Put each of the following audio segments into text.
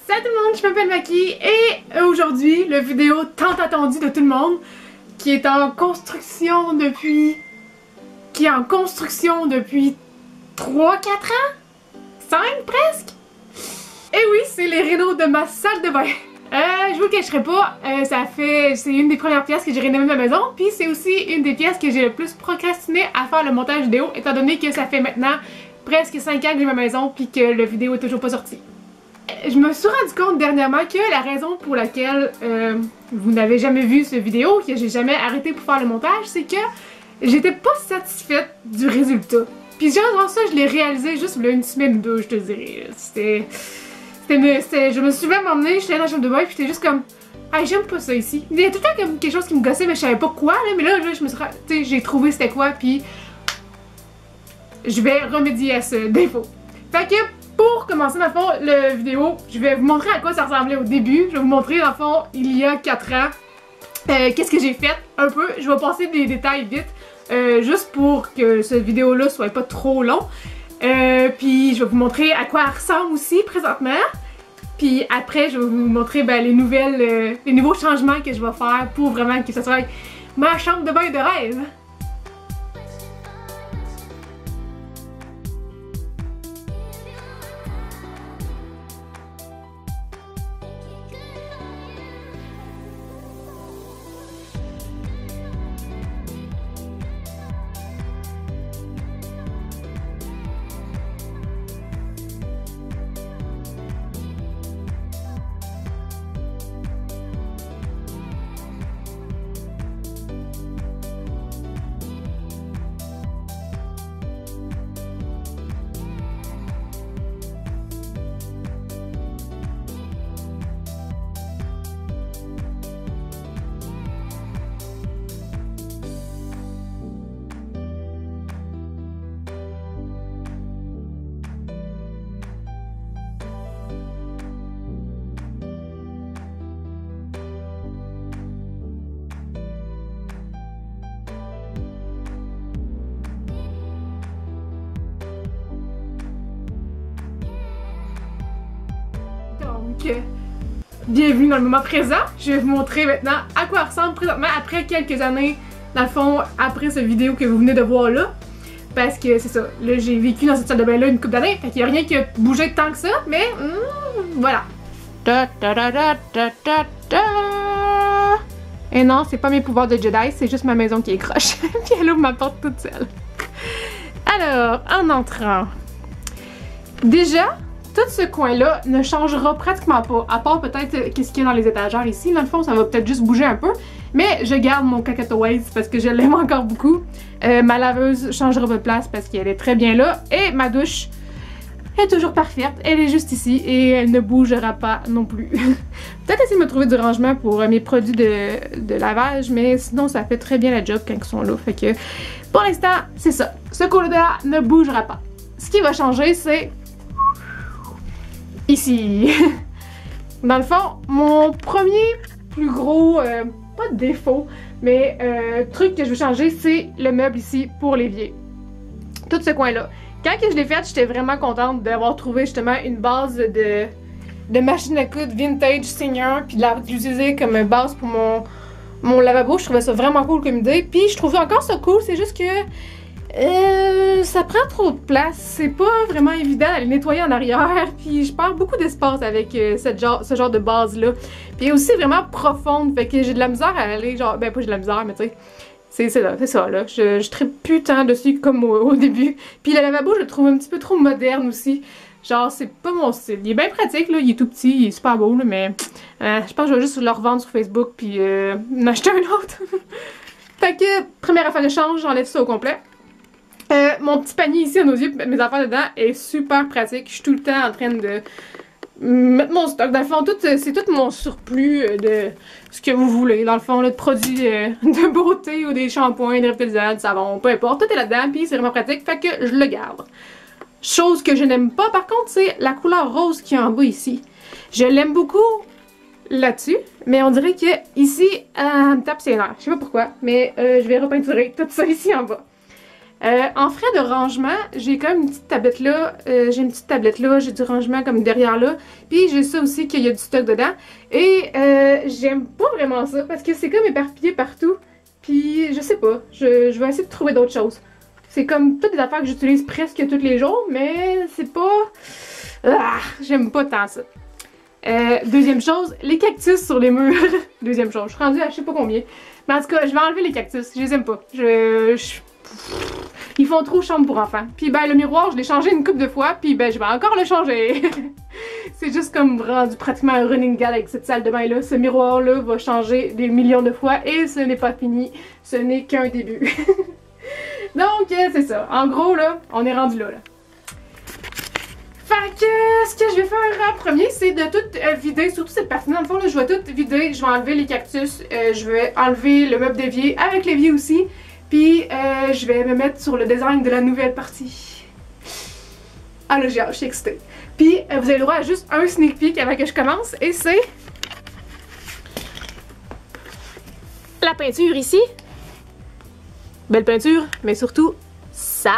Salut tout le monde, je m'appelle Maki et aujourd'hui, la vidéo tant attendue de tout le monde qui est en construction depuis... 3-4 ans? 5 presque? Et oui, c'est les rénaux de ma salle de bain. Je vous le cacherai pas, c'est une des premières pièces que j'ai rénovées de ma maison, puis c'est aussi une des pièces que j'ai le plus procrastiné à faire le montage vidéo, étant donné que ça fait maintenant presque 5 ans que j'ai ma maison, puis que la vidéo est toujours pas sortie. Je me suis rendu compte dernièrement que la raison pour laquelle vous n'avez jamais vu cette vidéo, que j'ai jamais arrêté pour faire le montage, c'est que j'étais pas satisfaite du résultat. Puis genre ça, je l'ai réalisé juste il y a une semaine ou deux, je te dirais. Je me suis même emmenée, j'étais dans la chambre de bain, puis j'étais juste comme, ah, j'aime pas ça ici. Il y a tout le temps comme quelque chose qui me gossait, mais je savais pas quoi, là, mais là je me suis, tu sais, j'ai trouvé c'était quoi, puis je vais remédier à ce défaut. Fait que pour commencer dans le fond la vidéo, je vais vous montrer à quoi ça ressemblait au début. Je vais vous montrer dans le fond il y a 4 ans qu'est-ce que j'ai fait un peu. Je vais passer des détails vite juste pour que cette vidéo là soit pas trop long. Puis je vais vous montrer à quoi elle ressemble aussi présentement. Puis après je vais vous montrer les nouveaux changements que je vais faire pour vraiment que ça soit ma chambre de bain de rêve. Donc, bienvenue dans le moment présent. Je vais vous montrer maintenant à quoi elle ressemble présentement après quelques années, dans le fond, après cette vidéo que vous venez de voir là. Parce que c'est ça, là j'ai vécu dans cette salle de bain là une couple d'années, fait qu'il n'y a rien qui a bougé tant que ça, mais voilà. Et non, c'est pas mes pouvoirs de Jedi, c'est juste ma maison qui est croche. Puis elle ouvre ma porte toute seule. Alors, en entrant, déjà, tout ce coin-là ne changera pratiquement pas, à part peut-être qu'est-ce qu'il y a dans les étagères ici. Dans le fond, ça va peut-être juste bouger un peu, mais je garde mon cacatoise parce que je l'aime encore beaucoup. Ma laveuse changera de place parce qu'elle est très bien là, et ma douche est toujours parfaite. Elle est juste ici et elle ne bougera pas non plus. Peut-être essayer de me trouver du rangement pour mes produits de lavage, mais sinon ça fait très bien la job quand ils sont là. Fait que pour l'instant, c'est ça. Ce côté-là ne bougera pas. Ce qui va changer, c'est ici. Dans le fond, mon premier plus gros, pas défaut, mais truc que je veux changer, c'est le meuble ici pour l'évier. Tout ce coin-là. Quand que je l'ai fait, j'étais vraiment contente d'avoir trouvé justement une base de machine à coudre vintage senior, puis de l'utiliser comme base pour mon lavabo. Je trouvais ça vraiment cool comme idée. Puis je trouvais encore ça cool, c'est juste que ça prend trop de place, c'est pas vraiment évident d'aller nettoyer en arrière, puis je perds beaucoup d'espace avec ce genre de base là. Puis aussi vraiment profonde, fait que j'ai de la misère à aller genre, ben pas j'ai de la misère mais tu sais, c'est ça là, je trippe plus tant dessus comme au début. Puis le lavabo je le trouve un petit peu trop moderne aussi, genre c'est pas mon style. Il est bien pratique là, il est tout petit, il est super beau là, mais je pense que je vais juste le revendre sur Facebook puis en acheter un autre. Fait que première affaire de change, j'enlève ça au complet. Mon petit panier ici à nos yeux pour mettre mes affaires dedans est super pratique. Je suis tout le temps en train de mettre mon stock. Dans le fond, c'est tout mon surplus de ce que vous voulez. Dans le fond, là, de produits de beauté ou des shampoings, des revitalisants, du savon, peu importe. Tout est là-dedans, puis c'est vraiment pratique. Fait que je le garde. Chose que je n'aime pas, par contre, c'est la couleur rose qui est en bas ici. Je l'aime beaucoup là-dessus, mais on dirait que ici, elle me tape ses nerfs. Je sais pas pourquoi, mais je vais repeinturer tout ça ici en bas. En frais de rangement, j'ai quand même une petite tablette là. J'ai une petite tablette là, j'ai du rangement comme derrière là. Puis j'ai ça aussi qu'il y a du stock dedans. Et j'aime pas vraiment ça parce que c'est comme éparpillé partout. Puis je sais pas, je vais essayer de trouver d'autres choses. C'est comme toutes des affaires que j'utilise presque tous les jours, mais c'est pas... Ah, j'aime pas tant ça. Deuxième chose, les cactus sur les murs. Deuxième chose, je suis rendue à je sais pas combien. Mais en tout cas, je vais enlever les cactus, je les aime pas. Ils font trop chambre pour enfants. Puis ben le miroir, je l'ai changé une couple de fois, puis ben je vais encore le changer. C'est juste comme rendu pratiquement un running gag avec cette salle de bain là. Ce miroir là va changer des millions de fois et ce n'est pas fini. Ce n'est qu'un début. Donc c'est ça. En gros là, on est rendu là. Fait que ce que je vais faire en premier, c'est de tout vider, surtout cette partie dans le fond, là, je vais tout vider, je vais enlever les cactus, je vais enlever le meuble d'évier avec l'évier aussi, puis je vais me mettre sur le design de la nouvelle partie. Ah là j'ai hâte, je suis excitée. Puis vous avez le droit à juste un sneak peek avant que je commence, et c'est... la peinture ici. Belle peinture, mais surtout ça!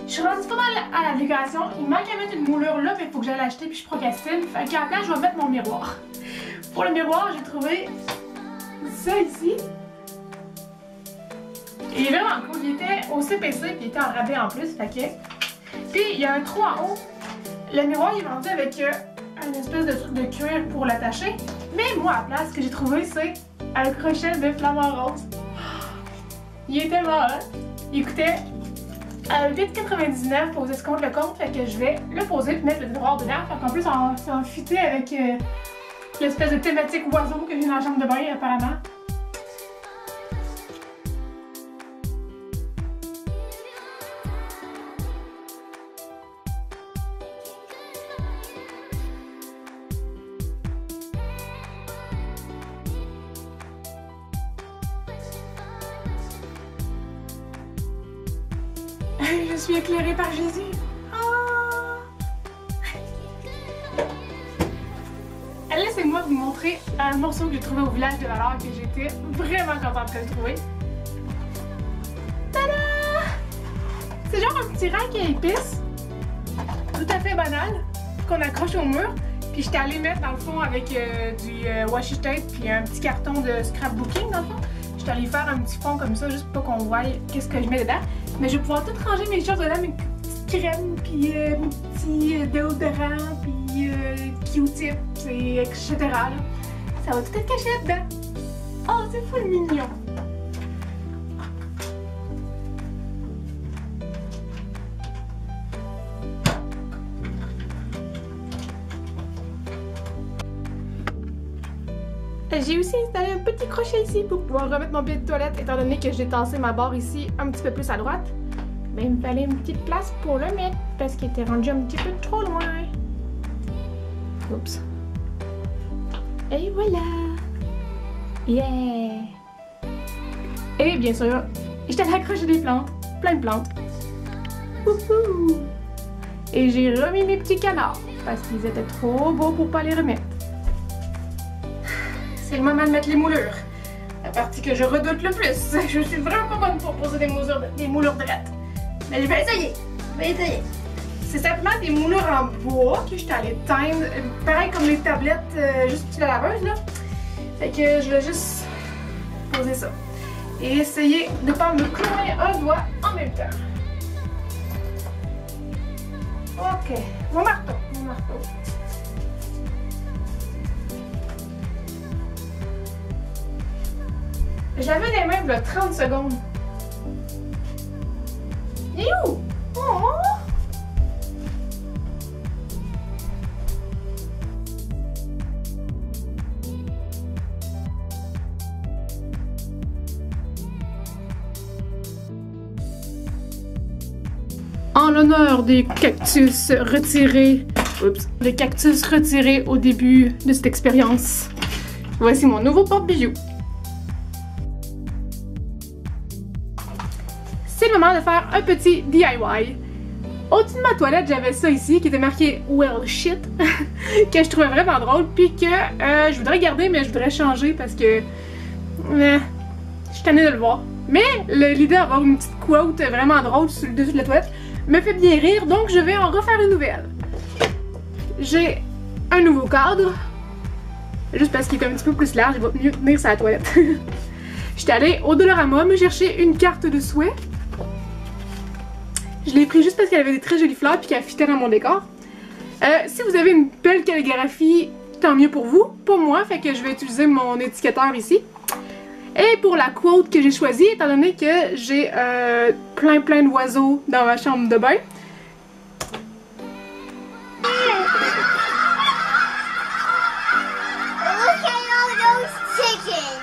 Je suis rendue pas mal à la décoration. Il manque à mettre une moulure là, mais il faut que j'aille l'acheter puis je procrastine. Fait qu'à la place, je vais mettre mon miroir. Pour le miroir, j'ai trouvé ça ici. Et il est vraiment cool. Il était au CPC puis il était en rabais en plus. Fait que... Puis il y a un trou en haut. Le miroir il est vendu avec une espèce de truc de cuir pour l'attacher. Mais moi, à la place, ce que j'ai trouvé, c'est un crochet de flamant rose. Il est tellement hot. Il coûtait 8,99 pour escompte le compte, fait que je vais le poser et mettre le miroir dedans. Fait qu'en plus, c'est en fité avec l'espèce de thématique oiseau que j'ai dans la chambre de bain apparemment. Je suis éclairée par Jésus. Ah! Laissez-moi vous montrer un morceau que j'ai trouvé au village de Valor que j'étais vraiment contente de le trouver. Tada! C'est genre un petit rack à épices, tout à fait banal, qu'on accroche au mur. Puis j'étais allée mettre dans le fond avec du washi tape puis un petit carton de scrapbooking dans le fond. J'étais allée faire un petit fond comme ça juste pour qu'on voie qu'est-ce que je mets dedans. Mais je vais pouvoir tout ranger mes choses dedans, mes petites crèmes, puis mes petits déodorants, puis Q-tips, et etc. Là. Ça va tout être caché dedans. Oh, c'est full mignon! J'ai aussi installé un petit crochet ici pour pouvoir remettre mon billet de toilette étant donné que j'ai tassé ma barre ici un petit peu plus à droite. Ben, il me fallait une petite place pour le mettre parce qu'il était rendu un petit peu trop loin. Oups. Et voilà! Yeah! Et bien sûr, j'étais allée accrocher des plantes, plein de plantes. Wouhou! Et j'ai remis mes petits canards parce qu'ils étaient trop beaux pour pas les remettre. C'est le moment de mettre les moulures. La partie que je redoute le plus. Je suis vraiment pas bonne pour poser des moulures drettes. Mais je vais essayer. C'est simplement des moulures en bois que je suis allée teindre. Pareil comme les tablettes juste au-dessus de la laveuse là. Fait que je vais juste poser ça. Et essayer de ne pas me clouer un doigt en même temps. Ok. Mon marteau. J'avais les mains de 30 secondes. Il est où? Oh! En l'honneur des cactus retirés, au début de cette expérience, voici mon nouveau porte-bijoux. C'est le moment de faire un petit DIY. Au-dessus de ma toilette, j'avais ça ici qui était marqué Well Shit, que je trouvais vraiment drôle, puis que je voudrais garder, mais je voudrais changer parce que je suis tannée de le voir. Mais l'idée d'avoir une petite quote vraiment drôle sur le dessus de la toilette me fait bien rire, donc je vais en refaire une nouvelle. J'ai un nouveau cadre, juste parce qu'il est un petit peu plus large, il va mieux tenir sur la toilette. J'étais allée au Dollarama me chercher une carte de souhait. Je l'ai pris juste parce qu'elle avait des très jolies fleurs et qu'elle fitait dans mon décor. Si vous avez une belle calligraphie, tant mieux pour vous. Pour moi, fait que je vais utiliser mon étiqueteur ici. Et pour la quote que j'ai choisie, étant donné que j'ai plein d'oiseaux dans ma chambre de bain. Look at all those chickens!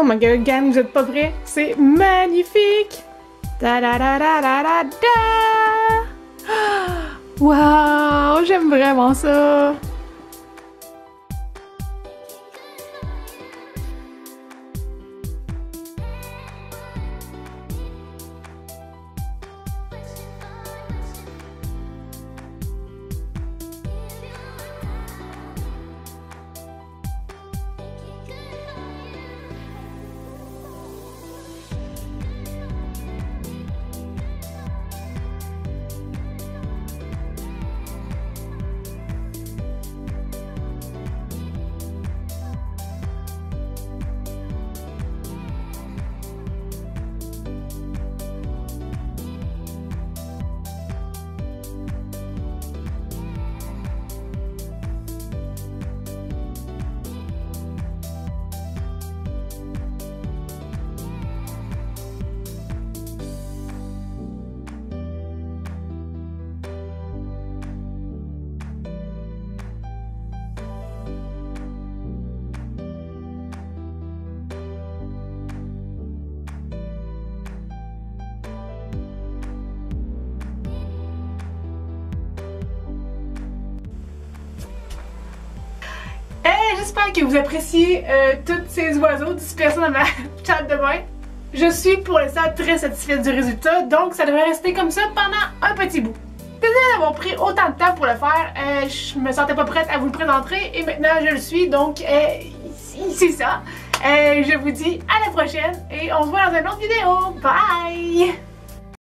Oh my god, gang, vous êtes pas prêts? C'est magnifique! Da da da da da da da! Wow, j'aime vraiment ça! j'espère que vous appréciez tous ces oiseaux dispersés dans ma salle de bain. Je suis pour l'instant très satisfaite du résultat, donc ça devrait rester comme ça pendant un petit bout. Désolée d'avoir pris autant de temps pour le faire, je me sentais pas prête à vous le présenter et maintenant je le suis, donc c'est ça. Je vous dis à la prochaine et on se voit dans une autre vidéo. Bye!